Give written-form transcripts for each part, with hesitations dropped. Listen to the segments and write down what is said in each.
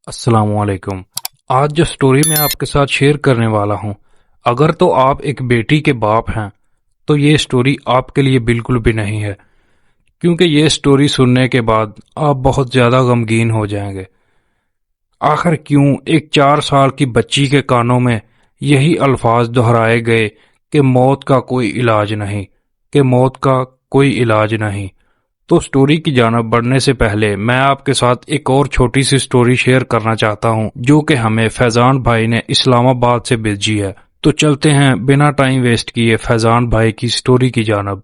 अस्सलाम वालेकुम। आज जो स्टोरी मैं आपके साथ शेयर करने वाला हूँ, अगर तो आप एक बेटी के बाप हैं तो ये स्टोरी आपके लिए बिल्कुल भी नहीं है, क्योंकि ये स्टोरी सुनने के बाद आप बहुत ज़्यादा गमगीन हो जाएंगे। आखिर क्यों एक 4 साल की बच्ची के कानों में यही अल्फाज दोहराए गए कि मौत का कोई इलाज नहीं, कि मौत का कोई इलाज नहीं। तो स्टोरी की जानब बढ़ने से पहले मैं आपके साथ एक और छोटी सी स्टोरी शेयर करना चाहता हूं, जो कि हमें फैजान भाई ने इस्लामाबाद से भेजी है। तो चलते हैं बिना टाइम वेस्ट किए फैजान भाई की स्टोरी की जानब।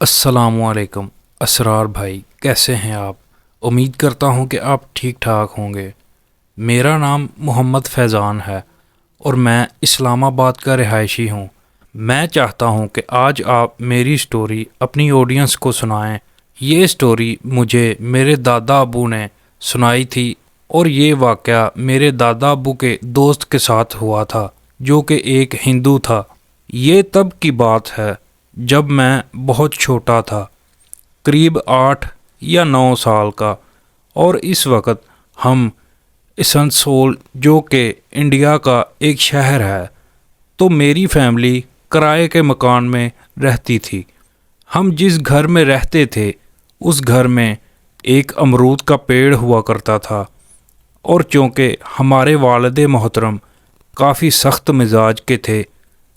अस्सलाम वालेकुम असरार भाई, कैसे हैं आप? उम्मीद करता हूं कि आप ठीक ठाक होंगे। मेरा नाम मोहम्मद फैज़ान है और मैं इस्लामाबाद का रिहायशी हूँ। मैं चाहता हूँ कि आज आप मेरी स्टोरी अपनी ऑडियंस को सुनाएं। ये स्टोरी मुझे मेरे दादा अबू ने सुनाई थी और ये वाक़या मेरे दादा अबू के दोस्त के साथ हुआ था, जो कि एक हिंदू था। ये तब की बात है जब मैं बहुत छोटा था, करीब 8 या 9 साल का, और इस वक्त हम असनसोल, जो कि इंडिया का एक शहर है, तो मेरी फैमिली किराए के मकान में रहती थी। हम जिस घर में रहते थे उस घर में एक अमरूद का पेड़ हुआ करता था, और चूँकि हमारे वालिद मोहतरम काफ़ी सख्त मिजाज के थे,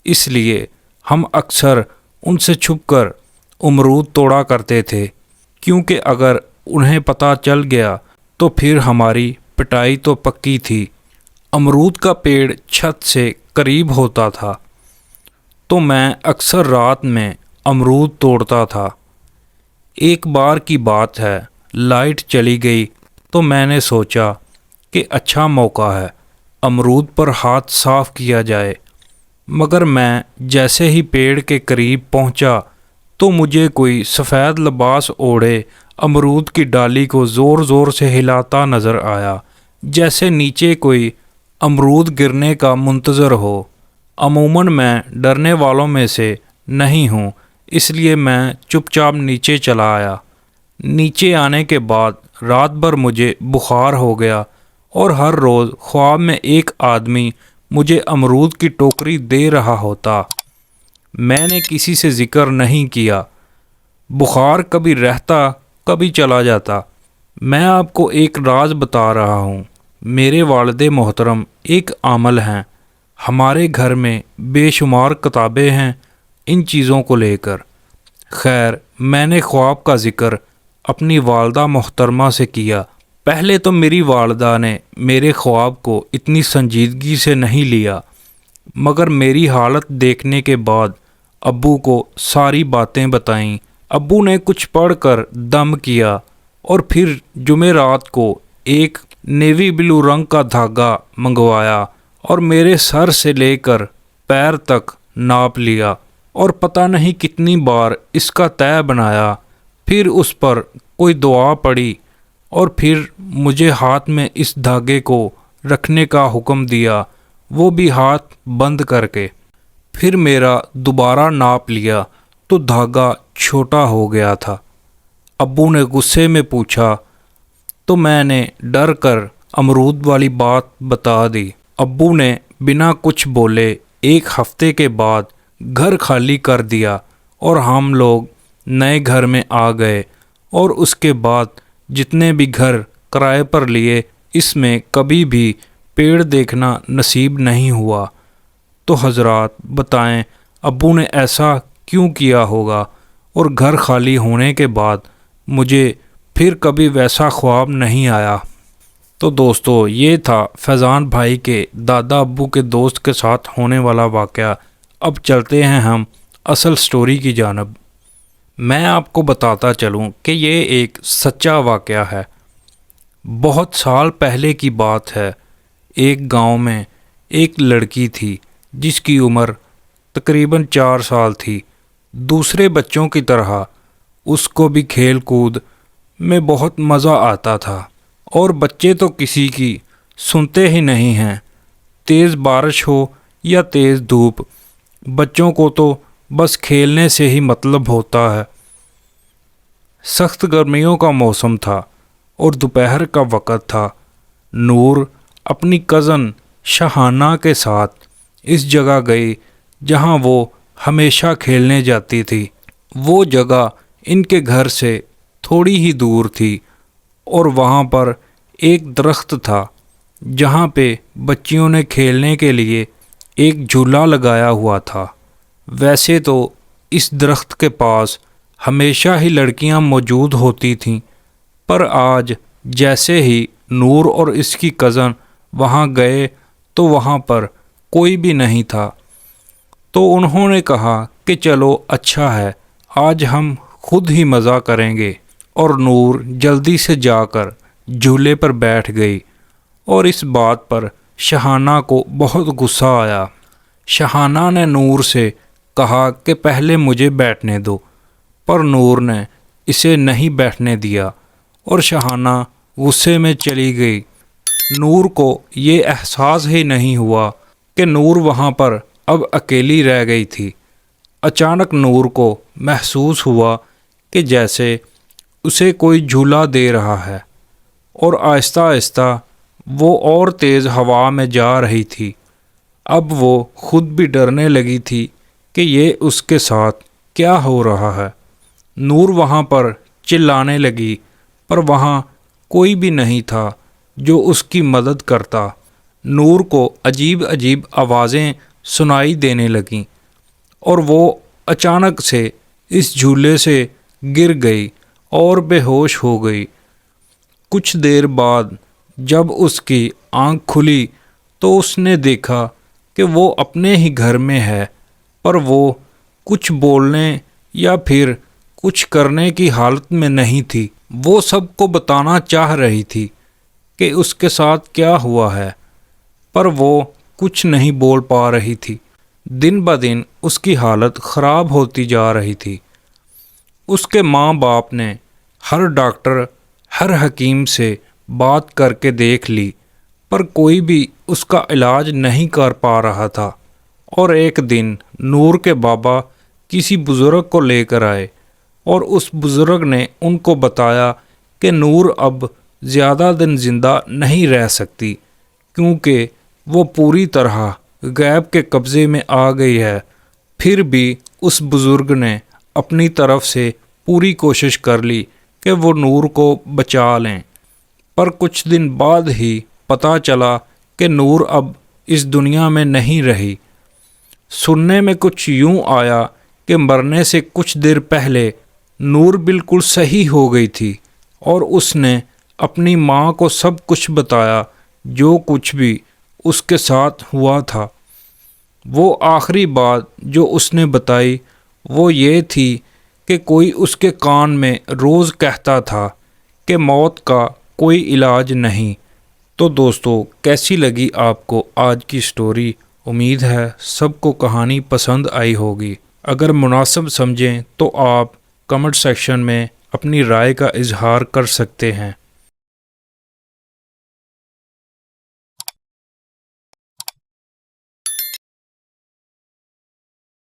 इसलिए हम अक्सर उनसे छुपकर अमरूद तोड़ा करते थे, क्योंकि अगर उन्हें पता चल गया तो फिर हमारी पिटाई तो पक्की थी। अमरूद का पेड़ छत से करीब होता था, तो मैं अक्सर रात में अमरूद तोड़ता था। एक बार की बात है, लाइट चली गई तो मैंने सोचा कि अच्छा मौका है, अमरूद पर हाथ साफ किया जाए। मगर मैं जैसे ही पेड़ के करीब पहुंचा तो मुझे कोई सफ़ेद लिबास ओढ़े अमरूद की डाली को ज़ोर ज़ोर से हिलाता नज़र आया, जैसे नीचे कोई अमरूद गिरने का मुंतज़र हो। अमूमन मैं डरने वालों में से नहीं हूँ, इसलिए मैं चुपचाप नीचे चला आया। नीचे आने के बाद रात भर मुझे बुखार हो गया और हर रोज़ ख्वाब में एक आदमी मुझे अमरूद की टोकरी दे रहा होता। मैंने किसी से ज़िक्र नहीं किया। बुखार कभी रहता कभी चला जाता। मैं आपको एक राज बता रहा हूँ। मेरे वालिद मोहतरम एक आमल हैं। हमारे घर में बेशुमार किताबें हैं इन चीज़ों को लेकर। खैर, मैंने ख्वाब का ज़िक्र अपनी वालदा मोहतरमा से किया। पहले तो मेरी वालदा ने मेरे ख्वाब को इतनी संजीदगी से नहीं लिया, मगर मेरी हालत देखने के बाद अब्बू को सारी बातें बताईं। अब्बू ने कुछ पढ़कर दम किया और फिर जुमेरात को एक नेवी ब्लू रंग का धागा मंगवाया और मेरे सर से लेकर पैर तक नाप लिया और पता नहीं कितनी बार इसका तय बनाया। फिर उस पर कोई दुआ पड़ी और फिर मुझे हाथ में इस धागे को रखने का हुक्म दिया, वो भी हाथ बंद करके। फिर मेरा दोबारा नाप लिया तो धागा छोटा हो गया था। अब्बू ने गुस्से में पूछा तो मैंने डर कर अमरूद वाली बात बता दी। अब्बू ने बिना कुछ बोले 1 हफ्ते के बाद घर खाली कर दिया और हम लोग नए घर में आ गए, और उसके बाद जितने भी घर किराए पर लिए, इसमें कभी भी पेड़ देखना नसीब नहीं हुआ। तो हजरात बताएं, अब्बू ने ऐसा क्यों किया होगा? और घर खाली होने के बाद मुझे फिर कभी वैसा ख्वाब नहीं आया। तो दोस्तों, ये था फैज़ान भाई के दादा अब्बू के दोस्त के साथ होने वाला वाक़या। अब चलते हैं हम असल स्टोरी की जानब। मैं आपको बताता चलूं कि ये एक सच्चा वाक़या है। बहुत साल पहले की बात है। एक गांव में एक लड़की थी जिसकी उम्र तकरीबन 4 साल थी। दूसरे बच्चों की तरह उसको भी खेल कूद में बहुत मज़ा आता था, और बच्चे तो किसी की सुनते ही नहीं हैं। तेज़ बारिश हो या तेज़ धूप, बच्चों को तो बस खेलने से ही मतलब होता है। सख्त गर्मियों का मौसम था और दोपहर का वक़्त था। نور اپنی کزن شہانہ کے ساتھ اس جگہ گئی جہاں وہ ہمیشہ کھیلنے جاتی تھی۔ وہ جگہ ان کے گھر سے تھوڑی ہی دور تھی اور وہاں پر ایک درخت تھا جہاں پہ بچیوں نے کھیلنے کے لیے ایک جھولا لگایا ہوا تھا۔ ویسے تو اس درخت کے پاس ہمیشہ ہی لڑکیاں موجود ہوتی تھیں، پر آج جیسے ہی نور اور اس کی کزن وہاں گئے تو وہاں پر کوئی بھی نہیں تھا۔ تو انہوں نے کہا کہ چلو اچھا ہے، آج ہم خود ہی مزہ کریں گے، اور نور جلدی سے جا کر جھولے پر بیٹھ گئی اور اس بات پر شہانہ کو بہت غصہ آیا۔ شہانہ نے نور سے کہا کہ پہلے مجھے بیٹھنے دو، پر نور نے اسے نہیں بیٹھنے دیا اور شہانہ غصے میں چلی گئی۔ نور کو یہ احساس ہی نہیں ہوا کہ نور وہاں پر اب اکیلی رہ گئی تھی۔ اچانک نور کو محسوس ہوا کہ جیسے اسے کوئی جھولا دے رہا ہے، اور آہستہ آہستہ وہ اور تیز ہوا میں جا رہی تھی۔ اب وہ خود بھی ڈرنے لگی تھی کہ یہ اس کے ساتھ کیا ہو رہا ہے۔ نور وہاں پر چلانے لگی، پر وہاں کوئی بھی نہیں تھا جو اس کی مدد کرتا۔ نور کو عجیب عجیب آوازیں سنائی دینے لگیں اور وہ اچانک سے اس جھولے سے گر گئی اور بے ہوش ہو گئی۔ کچھ دیر بعد جب اس کی آنکھ کھلی تو اس نے دیکھا کہ وہ اپنے ہی گھر میں ہے، پر وہ کچھ بولنے یا پھر کچھ کرنے کی حالت میں نہیں تھی۔ وہ سب کو بتانا چاہ رہی تھی کہ اس کے ساتھ کیا ہوا ہے، پر وہ کچھ نہیں بول پا رہی تھی۔ دن بدن اس کی حالت خراب ہوتی جا رہی تھی۔ اس کے ماں باپ نے ہر ڈاکٹر، ہر حکیم سے بات کر کے دیکھ لی، پر کوئی بھی اس کا علاج نہیں کر پا رہا تھا۔ اور ایک دن نور کے بابا کسی بزرگ کو لے کر آئے اور اس بزرگ نے ان کو بتایا کہ نور اب زیادہ دن زندہ نہیں رہ سکتی، کیونکہ وہ پوری طرح غیب کے قبضے میں آ گئی ہے۔ پھر بھی اس بزرگ نے اپنی طرف سے پوری کوشش کر لی کہ وہ نور کو بچا لیں، پر کچھ دن بعد ہی پتہ چلا کہ نور اب اس دنیا میں نہیں رہی۔ سننے میں کچھ یوں آیا کہ مرنے سے کچھ دیر پہلے نور بالکل صحیح ہو گئی تھی اور اس نے اپنی ماں کو سب کچھ بتایا جو کچھ بھی اس کے ساتھ ہوا تھا۔ وہ آخری بات جو اس نے بتائی وہ یہ تھی کہ کوئی اس کے کان میں روز کہتا تھا کہ موت کا کوئی علاج نہیں۔ تو دوستو، کیسی لگی آپ کو آج کی سٹوری؟ امید ہے سب کو کہانی پسند آئی ہوگی۔ اگر مناسب سمجھیں تو آپ کمنٹ سیکشن میں اپنی رائے کا اظہار کر سکتے ہیں۔